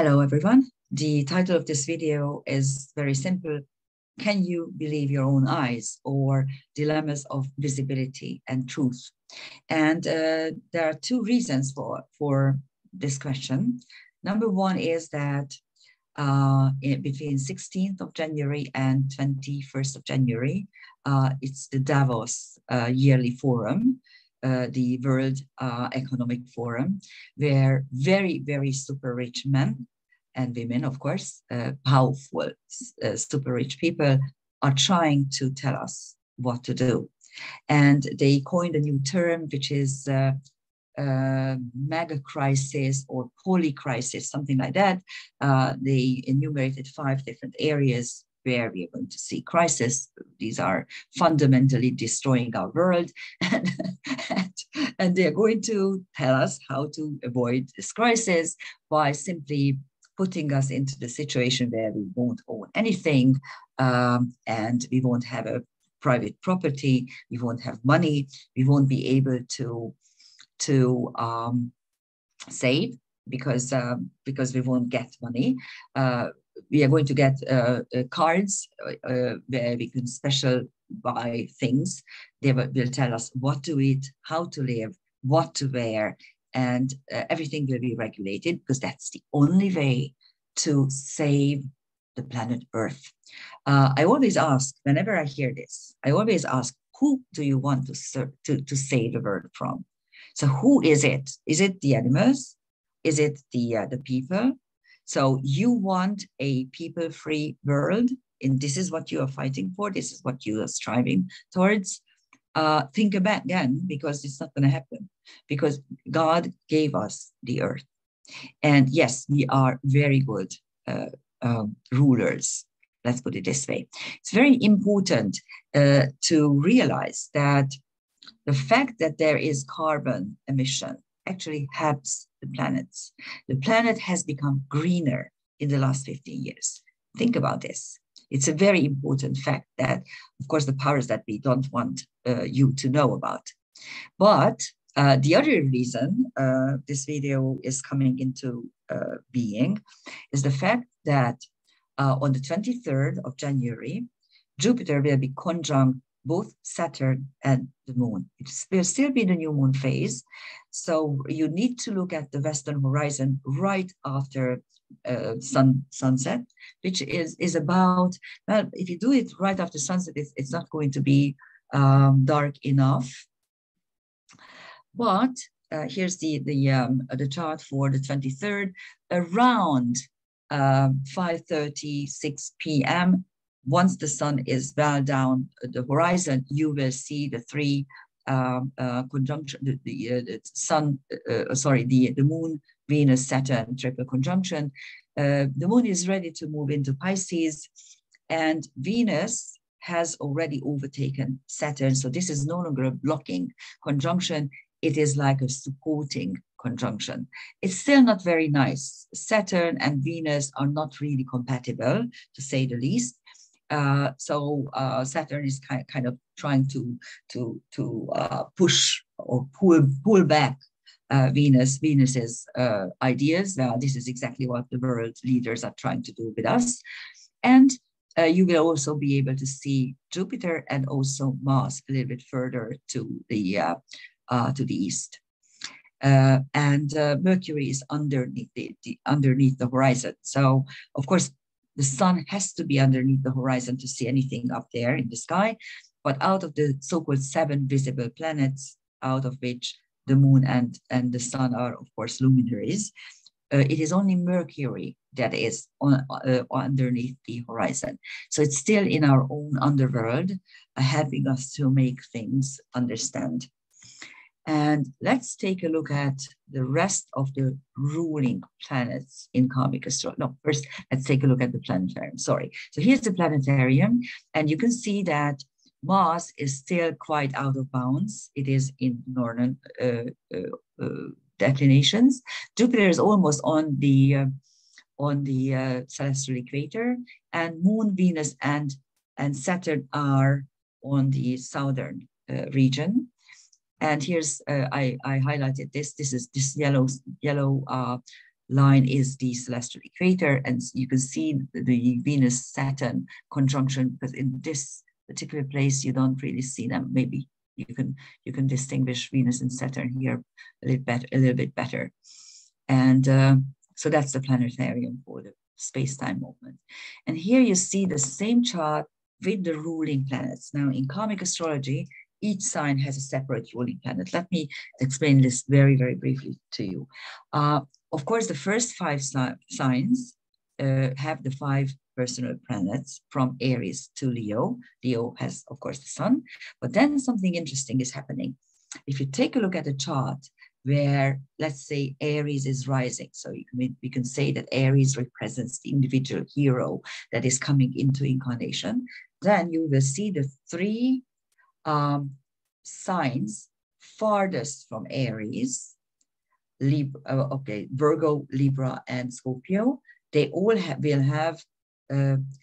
Hello, everyone. The title of this video is very simple. Can you believe your own eyes, or dilemmas of visibility and truth? And there are two reasons for this question. Number one is that between 16th of January and 21st of January, it's the Davos yearly forum, the World Economic Forum, where very, very super rich men and women, of course, powerful, super rich people are trying to tell us what to do. And they coined a new term, which is mega crisis or poly crisis, something like that. They enumerated 5 different areas where we are going to see crisis. These are fundamentally destroying our world, and they're going to tell us how to avoid this crisis by simply putting us into the situation where we won't own anything, and we won't have a private property, we won't have money, we won't be able to save because we won't get money. We are going to get cards where we can special buy things. They will tell us what to eat, how to live, what to wear, and everything will be regulated, because that's the only way to save the planet Earth. I always ask, whenever I hear this, I always ask, who do you want to save the world from? So who is it? Is it the animals? Is it the people? So you want a people-free world, and this is what you are fighting for. This is what you are striving towards. Think about again, because it's not going to happen, because God gave us the earth. And yes, we are very good rulers. Let's put it this way. It's very important to realize that the fact that there is carbon emission actually helps the planets. The planet has become greener in the last 15 years. Think about this. It's a very important fact that, of course, the powers that we don't want you to know about. But the other reason this video is coming into being is the fact that on the 23rd of January, Jupiter will be conjunct both Saturn and the moon. It will still be the new moon phase. So you need to look at the western horizon right after sunset, which is about, well, if you do it right after sunset, it's not going to be dark enough. But here's the chart for the 23rd, around 5:36 p.m. Once the sun is well down the horizon, you will see the 3 conjunction, the sun, the moon, Venus, Saturn triple conjunction. The moon is ready to move into Pisces, and Venus has already overtaken Saturn. So this is no longer a blocking conjunction. It is like a supporting conjunction. It's still not very nice. Saturn and Venus are not really compatible, to say the least. So Saturn is kind of trying to push or pull back Venus's ideas. This is exactly what the world leaders are trying to do with us. And you will also be able to see Jupiter and also Mars a little bit further to the east. And Mercury is underneath the horizon. So, of course, the sun has to be underneath the horizon to see anything up there in the sky. But out of the so-called 7 visible planets, out of which the moon and the sun are, of course, luminaries, it is only Mercury that is underneath the horizon. So it's still in our own underworld, helping us to make things understand. And let's take a look at the rest of the ruling planets in karmic astrology. No, first, let's take a look at the planetarium. Sorry. So here's the planetarium, and you can see that Mars is still quite out of bounds. It is in northern declinations. Jupiter is almost on the celestial equator, and Moon, Venus, and Saturn are on the southern region. And here's I highlighted this. This is this yellow line is the celestial equator, and you can see the Venus-Saturn conjunction, because in this particular place you don't really see them. Maybe you can distinguish Venus and Saturn here a little bit better. And so that's the planetarium for the space-time movement. And here you see the same chart with the ruling planets. Now, in karmic astrology, each sign has a separate ruling planet. Let me explain this very, very briefly to you. Of course, the first 5 signs have the 5 personal planets from Aries to Leo. Leo has, of course, the sun. But then something interesting is happening. If you take a look at a chart where, let's say, Aries is rising, so we can say that Aries represents the individual hero that is coming into incarnation, then you will see the 3 signs farthest from Aries, Virgo, Libra, and Scorpio. They all will have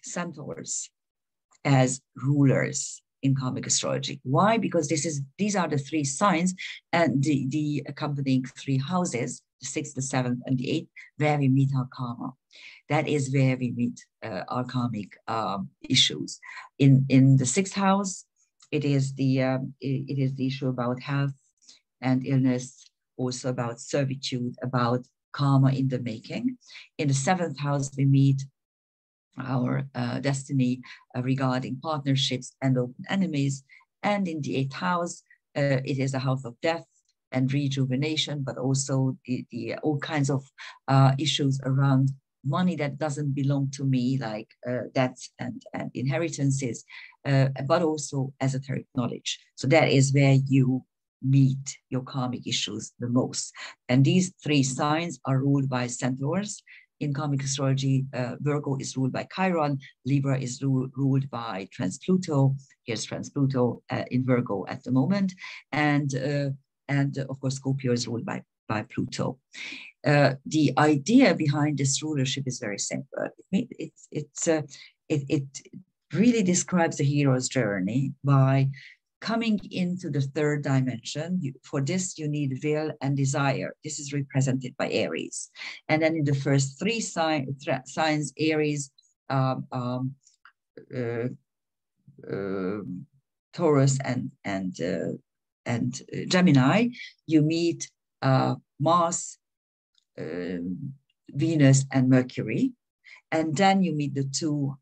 centaurs as rulers in karmic astrology. Why? Because these are the 3 signs and the accompanying 3 houses, the 6th, the 7th, and the 8th, where we meet our karma. That is where we meet our karmic issues. In the 6th house, it is the issue about health and illness, also about servitude, about karma in the making. In the 7th house, we meet our destiny regarding partnerships and open enemies. And in the 8th house, it is a house of death and rejuvenation, but also the all kinds of issues around money that doesn't belong to me, like debts and inheritances, but also esoteric knowledge. So that is where you meet your karmic issues the most. And these 3 signs are ruled by centaurs. In karmic astrology, Virgo is ruled by Chiron, Libra is ruled by Trans-Pluto. Here's Trans-Pluto in Virgo at the moment. And of course, Scorpio is ruled by Pluto. The idea behind this rulership is very simple. It really describes the hero's journey by coming into the 3rd dimension. For this, you need will and desire. This is represented by Aries. And then in the first 3 signs, Aries, Taurus, and Gemini, you meet Mars, Venus, and Mercury. And then you meet the 2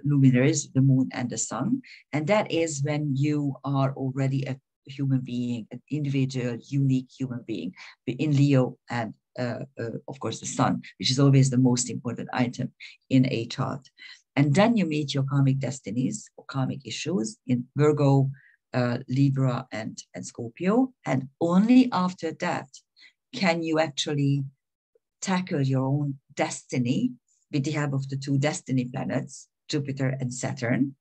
luminaries, the moon and the sun. And that is when you are already a human being, an individual, unique human being in Leo, and of course the sun, which is always the most important item in a chart. And then you meet your karmic destinies or karmic issues in Virgo, Libra, and Scorpio. And only after that can you actually tackle your own destiny with the help of the 2 destiny planets, Jupiter and Saturn.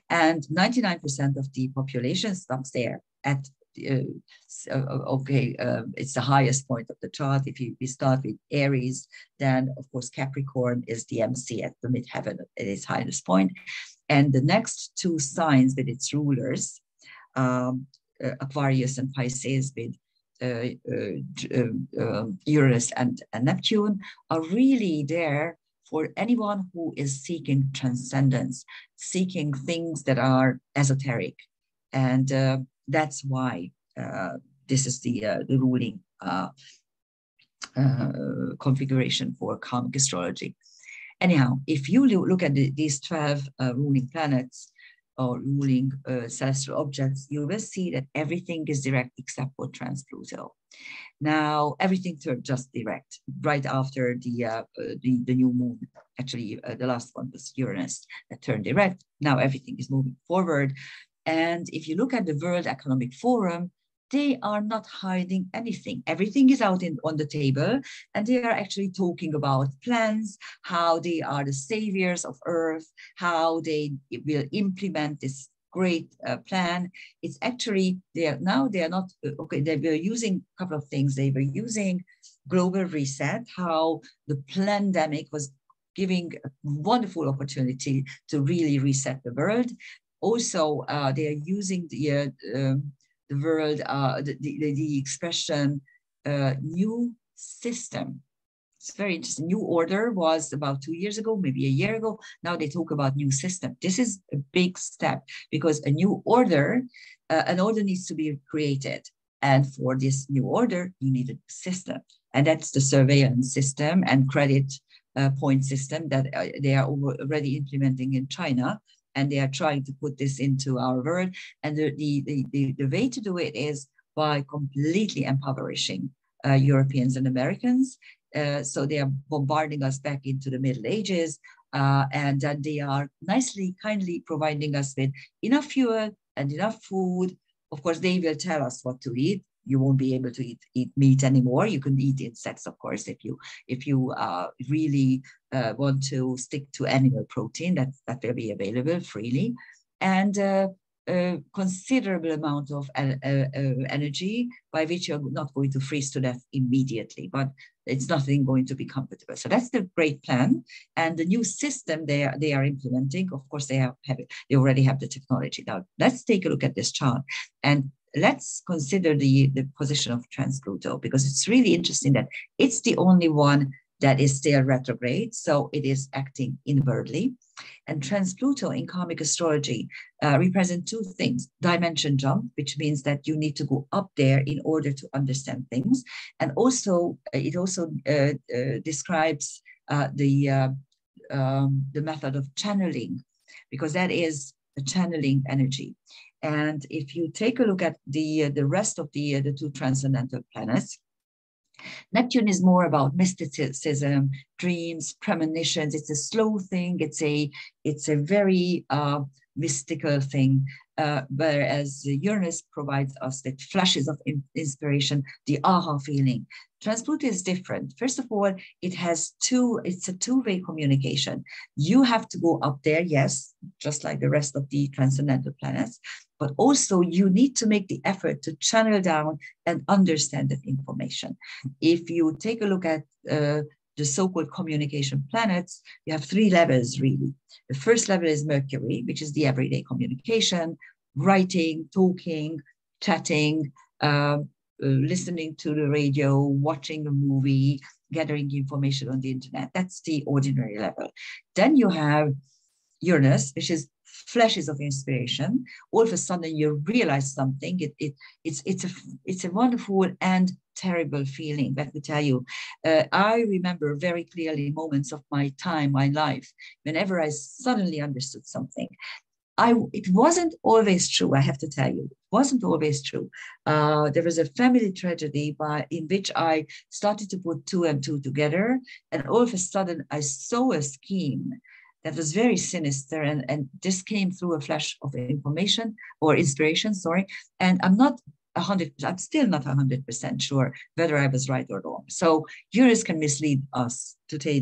And 99% of the population stops there at, it's the highest point of the chart. If we start with Aries, then of course Capricorn is the MC at the midheaven at its highest point. And the next 2 signs with its rulers, Aquarius and Pisces with Uranus and Neptune, are really there for anyone who is seeking transcendence, seeking things that are esoteric. And that's why this is the ruling configuration for karmic astrology. Anyhow, if you look at these 12 ruling planets or ruling celestial objects, you will see that everything is direct except for Trans-Pluto. Now, everything turned just direct right after the new moon. Actually, the last one was Uranus that turned direct. Now everything is moving forward. And if you look at the World Economic Forum, they are not hiding anything. Everything is out on the table, and they are actually talking about plans, how they are the saviors of Earth, how they will implement this great plan. It's actually, they are not, they were using a couple of things. They were using global reset, how the pandemic was giving a wonderful opportunity to really reset the world. Also, they are using the world, the expression new system. it's very interesting. New order was about 2 years ago, maybe a year ago. Now they talk about new system. This is a big step because a new order, an order needs to be created. And for this new order, you need a system. And that's the surveillance system and credit point system that they are already implementing in China. And they are trying to put this into our world. And the way to do it is by completely impoverishing Europeans and Americans. So they are bombarding us back into the Middle Ages. And then they are kindly providing us with enough fuel and enough food. Of course, they will tell us what to eat. You won't be able to eat meat anymore. You can eat insects, of course, if you really want to stick to animal protein. That will be available freely, and a considerable amount of energy by which you're not going to freeze to death immediately, but it's nothing going to be comfortable. So that's the great plan, and the new system they are implementing. Of course, they already have the technology. Now let's take a look at this chart and let's consider the position of trans-Pluto, because it's really interesting that it's the only one that is still retrograde, so it is acting inwardly. And trans-Pluto in karmic astrology represent two things: dimension jump, which means that you need to go up there in order to understand things, and also it also describes the method of channeling, because that is a channeling energy. And if you take a look at the rest of the two transcendental planets, Neptune is more about mysticism, dreams, premonitions. It's a slow thing. It's a very mystical thing. Whereas Uranus provides us with flashes of inspiration, the aha feeling. Trans-Pluto is different. First of all, it's a two-way communication. You have to go up there, yes, just like the rest of the transcendental planets, but also you need to make the effort to channel down and understand that information. If you take a look at the so-called communication planets, you have three levels, really. The first level is Mercury, which is the everyday communication, writing, talking, chatting, listening to the radio, watching a movie, gathering information on the internet. That's the ordinary level. Then you have Uranus, which is flashes of inspiration. All of a sudden you realize something. It's a wonderful and terrible feeling, let me tell you. I remember very clearly moments of my life, whenever I suddenly understood something. It wasn't always true, I have to tell you. It wasn't always true. There was a family tragedy in which I started to put two and two together, and all of a sudden I saw a scheme that was very sinister, and this came through a flash of information or inspiration, sorry. And I'm still not 100% sure whether I was right or wrong. So Uranus can mislead us, to say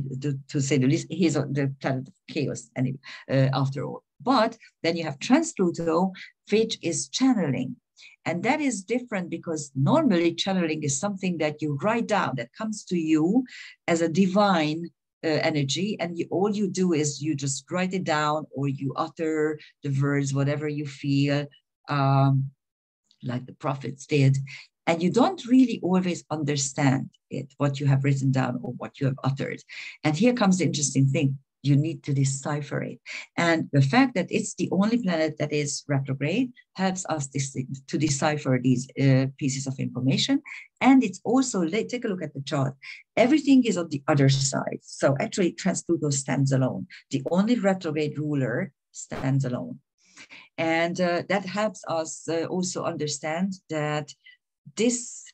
the least. He's the planet of chaos anyway, after all. But then you have trans-Pluto, which is channeling. And that is different because normally channeling is something that you write down, that comes to you as a divine energy, and all you do is you just write it down, or you utter the words, whatever you feel, like the prophets did, and you don't really always understand what you have written down or what you have uttered. And here comes the interesting thing: you need to decipher it. And the fact that it's the only planet that is retrograde helps us to decipher these pieces of information. And it's also, take a look at the chart, everything is on the other side. So actually trans-Pluto stands alone. The only retrograde ruler stands alone. And that helps us also understand that this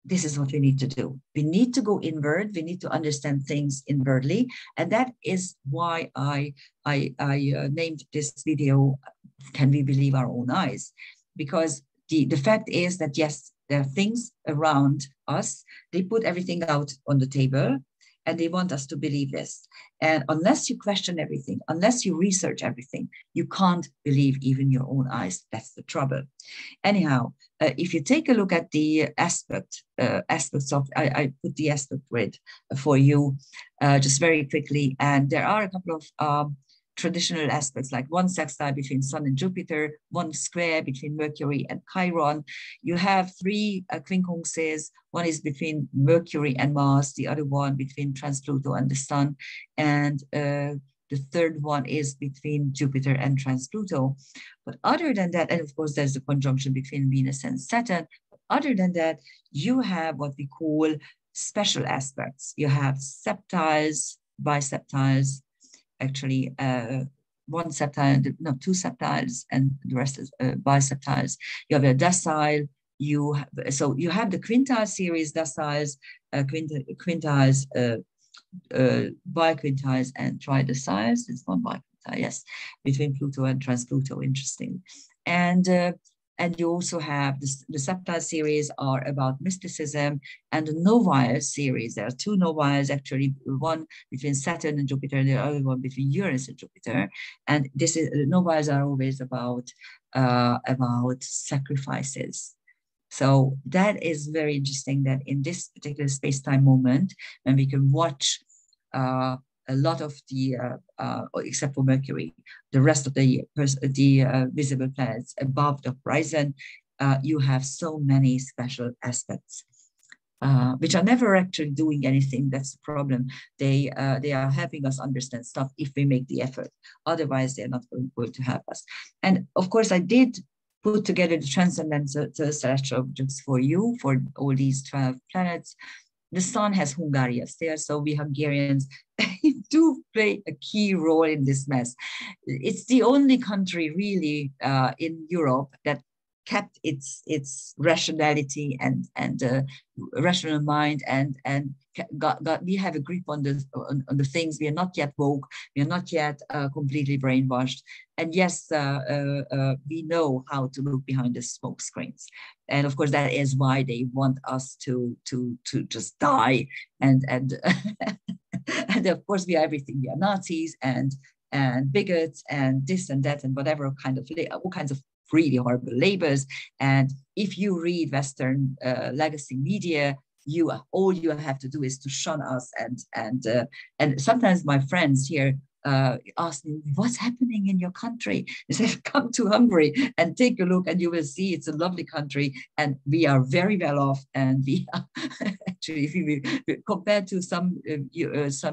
is what we need to do. We need to go inward. We need to understand things inwardly. And that is why I named this video, Can We Believe Our Own Eyes? Because the fact is that, yes, there are things around us. They put everything out on the table, and they want us to believe this. And unless you question everything, unless you research everything, you can't believe even your own eyes. That's the trouble. Anyhow, if you take a look at the aspects of, I put the aspect grid for you just very quickly. And there are a couple of traditional aspects, like one sextile between Sun and Jupiter, one square between Mercury and Chiron. You have three quincunxes. One is between Mercury and Mars, the other one between trans-Pluto and the Sun, and the third one is between Jupiter and trans-Pluto. But other than that, and of course, there's the conjunction between Venus and Saturn. But other than that, you have what we call special aspects. You have septiles, biseptiles, actually one septile, no, two septiles, and the rest is biseptiles. You have a decile. You have, so you have the quintile series, deciles, quintiles, biquintiles, and trideciles. It's one biquintile, yes, between Pluto and trans-Pluto. Interesting. And you also have the septile series are about mysticism, and the novile series. There are two noviles, actually, one between Saturn and Jupiter, and the other one between Uranus and Jupiter. And this is, the noviles are always about sacrifices. So that is very interesting, that in this particular space-time moment, when we can watch a lot of the, except for Mercury, the rest of the visible planets above the horizon, you have so many special aspects, which are never actually doing anything. That's the problem. They are helping us understand stuff if we make the effort. Otherwise, they're not going to help us. And of course, I did put together the transcendental celestial objects for you, for all these 12 planets. The Sun has Hungarius there, so we Hungarians do play a key role in this mess. It's the only country really in Europe that kept its rationality and rational mind, and we have a grip on the things. We are not yet woke. We are not yet completely brainwashed. And yes, we know how to look behind the smoke screens. And of course, that is why they want us to just die. And and of course, we are everything. We are Nazis and bigots and this and that and whatever kind of all kinds of really horrible labels. And if you read Western legacy media, all you have to do is to shun us. And sometimes my friends here ask me, what's happening in your country? They say, come to Hungary and take a look, and you will see it's a lovely country, and we are very well off. And we are actually, if we compared to some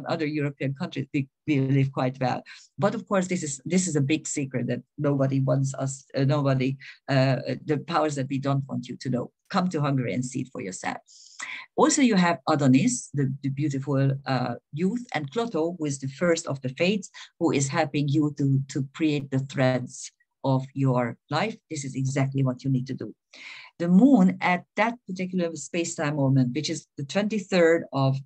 other European countries, we live quite well. But of course, this is a big secret that nobody wants us, the powers that we don't want you to know. Come to Hungary and see it for yourself. Also, you have Adonis, the beautiful youth, and Clotho, who is the first of the fates, who is helping you to create the threads of your life. This is exactly what you need to do. The moon at that particular space-time moment, which is the 23rd of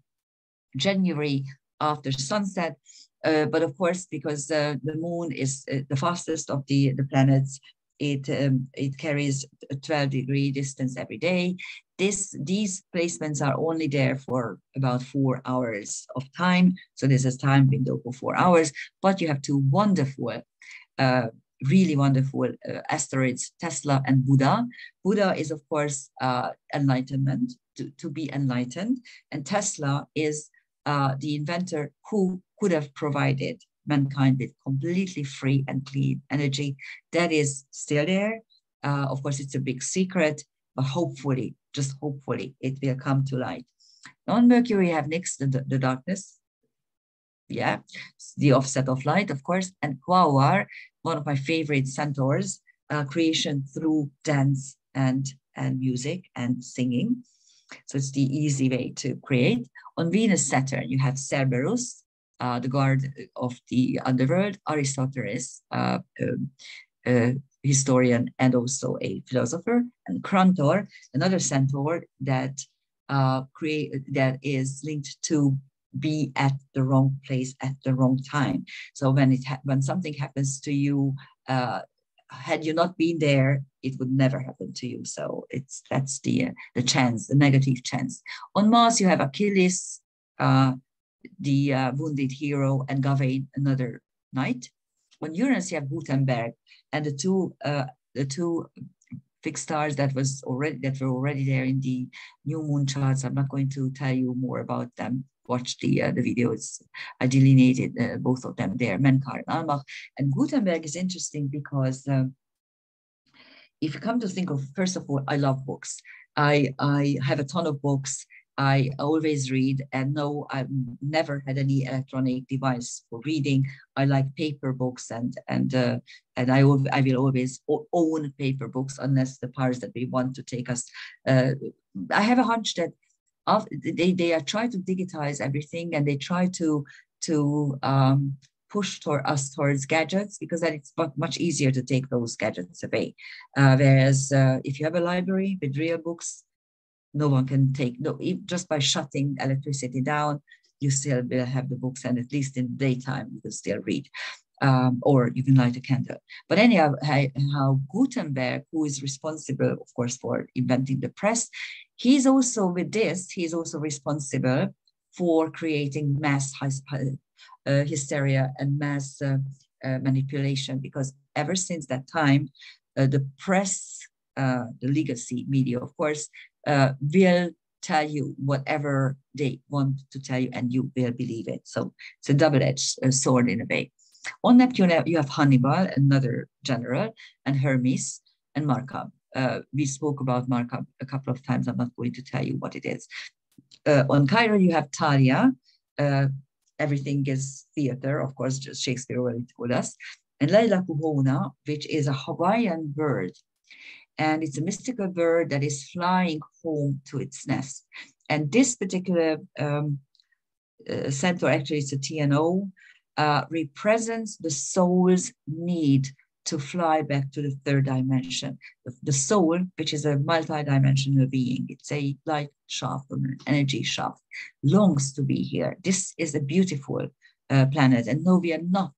January after sunset, but of course, because the moon is the fastest of the planets, it carries a 12-degree distance every day. These placements are only there for about 4 hours of time. So there's a time window for 4 hours, but you have two wonderful, really wonderful asteroids, Tesla and Buddha. Buddha is, of course, enlightenment, to be enlightened. And Tesla is the inventor who could have provided mankind with completely free and clean energy. That is still there. Of course, it's a big secret, but hopefully, just hopefully, it will come to light. On Mercury, you have next the darkness. Yeah, the offset of light, of course. And Quaoar, one of my favorite centaurs, creation through dance and music and singing. So it's the easy way to create. On Venus, Saturn, you have Cerberus, the guard of the underworld, Aristoteles, historian and also a philosopher, and Crantor, another centaur that is linked to be at the wrong place at the wrong time. So when something happens to you, had you not been there, it would never happen to you. So that's the chance, the negative chance. On Mars, you have Achilles, the wounded hero, and Gawain, another knight. On Uranus, you have Gutenberg, and the two fixed stars that were already there in the new moon charts. I'm not going to tell you more about them. Watch the videos. I delineated both of them there, Menkar and Almach. And Gutenberg is interesting because if you come to think of, first of all, I love books. I have a ton of books. I always read, and no, I've never had any electronic device for reading. I like paper books, and I will always own paper books unless the powers that we want to take us. I have a hunch that they are trying to digitize everything, and they try to push us towards gadgets, because then it's much easier to take those gadgets away. Whereas if you have a library with real books, no one can take, just by shutting electricity down, you still will have the books, and at least in daytime, you can still read. Or you can light a candle. But anyhow, how Gutenberg, who is responsible, of course, for inventing the press, he's also responsible for creating mass hysteria and mass manipulation, because ever since that time, the press, the legacy media, of course, will tell you whatever they want to tell you, and you will believe it. So it's a double-edged sword in a way. On Neptune, you have Hannibal, another general, and Hermes, and Markov. We spoke about Markov a couple of times. I'm not going to tell you what it is. On Chiron, you have Thalia. Everything is theater, of course, just Shakespeare already told us. And Laila Kuhona, which is a Hawaiian bird. And it's a mystical bird that is flying home to its nest. And this particular centaur, actually it's a TNO, represents the soul's need to fly back to the third dimension. The soul, which is a multi-dimensional being, it's a light shaft or an energy shaft, longs to be here. This is a beautiful planet, and no, we are not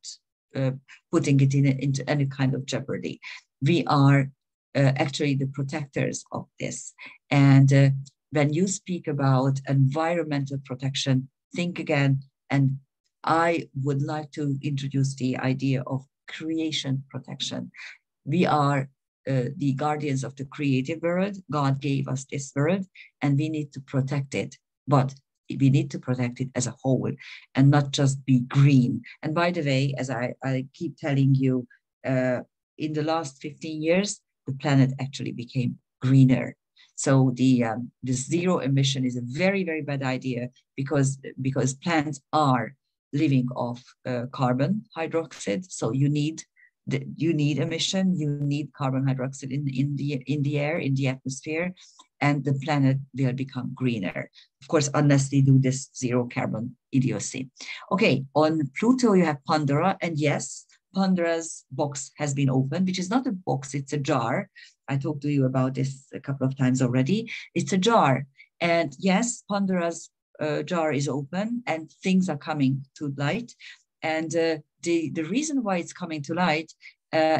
putting it into any kind of jeopardy. We are actually the protectors of this. And when you speak about environmental protection, think again, and I would like to introduce the idea of creation protection. We are the guardians of the creative world. God gave us this world, and we need to protect it. But we need to protect it as a whole and not just be green. And by the way, as I keep telling you, in the last 15 years, the planet actually became greener. So the zero emission is a very, very bad idea, because plants are living off carbon hydroxide. So you need emission, you need carbon hydroxide in the air, in the atmosphere, and the planet will become greener. Of course, unless they do this zero carbon idiocy. Okay, on Pluto, you have Pandora, and yes, Pandora's box has been opened, which is not a box, it's a jar. I talked to you about this a couple of times already. It's a jar. And yes, Pandora's jar is open and things are coming to light. And the reason why it's coming to light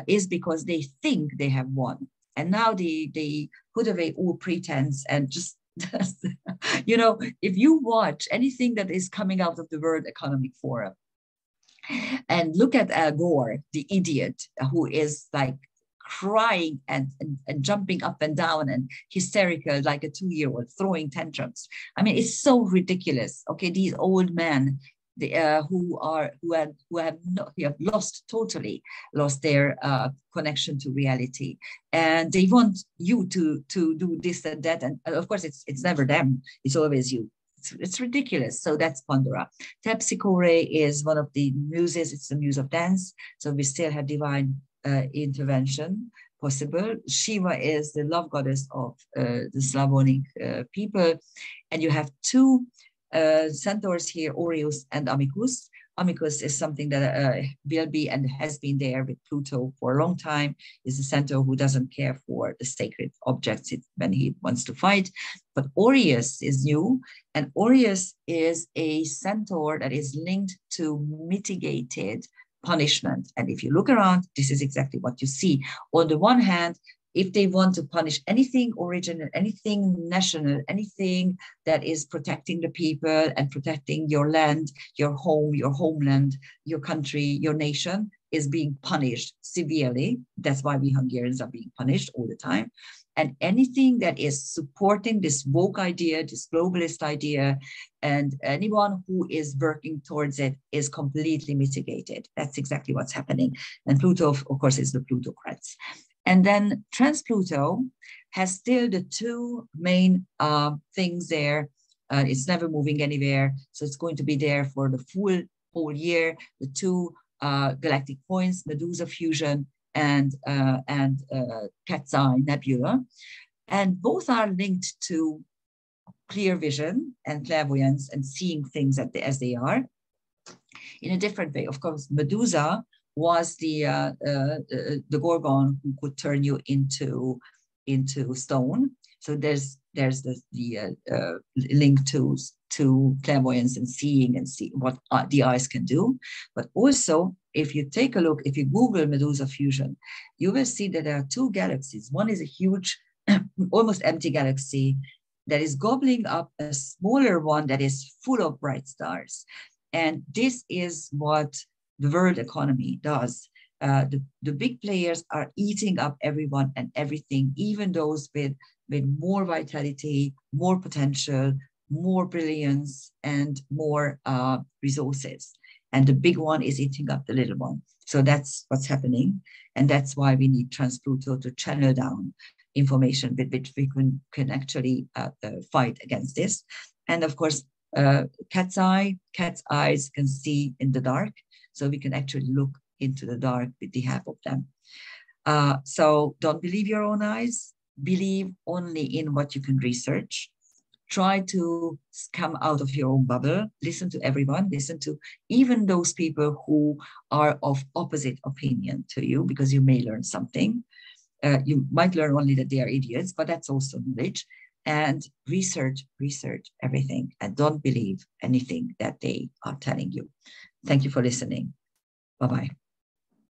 is because they think they have won. And now they put away all pretense and just, you know, if you watch anything that is coming out of the World Economic Forum, and look at Al Gore, the idiot, who is like crying and jumping up and down and hysterical like a 2-year-old, throwing tantrums. I mean, it's so ridiculous. Okay, these old men, who have totally lost their connection to reality, and they want you to do this and that, and of course it's never them. It's always you. It's ridiculous. So that's Pandora. Terpsichore is one of the muses. It's the muse of dance. So we still have divine intervention possible. Shiva is the love goddess of the Slavonic people. And you have two centaurs here, Orius and Amicus. Amicus is something that will be and has been there with Pluto for a long time. Is a centaur who doesn't care for the sacred objects when he wants to fight. But Orius is new, and Orius is a centaur that is linked to mitigated punishment. And if you look around, this is exactly what you see. On the one hand, if they want to punish anything original, anything national, anything that is protecting the people and protecting your land, your home, your homeland, your country, your nation, is being punished severely. That's why we Hungarians are being punished all the time. And anything that is supporting this woke idea, this globalist idea, and anyone who is working towards it is completely mitigated. That's exactly what's happening. And Pluto, of course, is the plutocrats. And then trans-Pluto has still the two main things there. It's never moving anywhere. So it's going to be there for the whole year. The two galactic points, Medusa fusion and Cat's Eye Nebula. And both are linked to clear vision and clairvoyance and seeing things as they are in a different way. Of course, Medusa was the Gorgon who could turn you into stone. So there's the link to clairvoyance and seeing and see what the eyes can do. But also, if you take a look, if you Google Medusa fusion, you will see that there are two galaxies. One is a huge, almost empty galaxy that is gobbling up a smaller one that is full of bright stars. And this is what the world economy does. The big players are eating up everyone and everything, even those with more vitality, more potential, more brilliance, and more resources. And the big one is eating up the little one. So that's what's happening. And that's why we need trans-Pluto to channel down information with which we can actually fight against this. And of course, cat's eyes can see in the dark. So we can actually look into the dark with the help of them. So don't believe your own eyes. Believe only in what you can research. Try to come out of your own bubble. Listen to everyone. Listen to even those people who are of opposite opinion to you, because you may learn something. You might learn only that they are idiots, but that's also knowledge. And research everything, and don't believe anything that they are telling you. Thank you for listening. Bye-bye.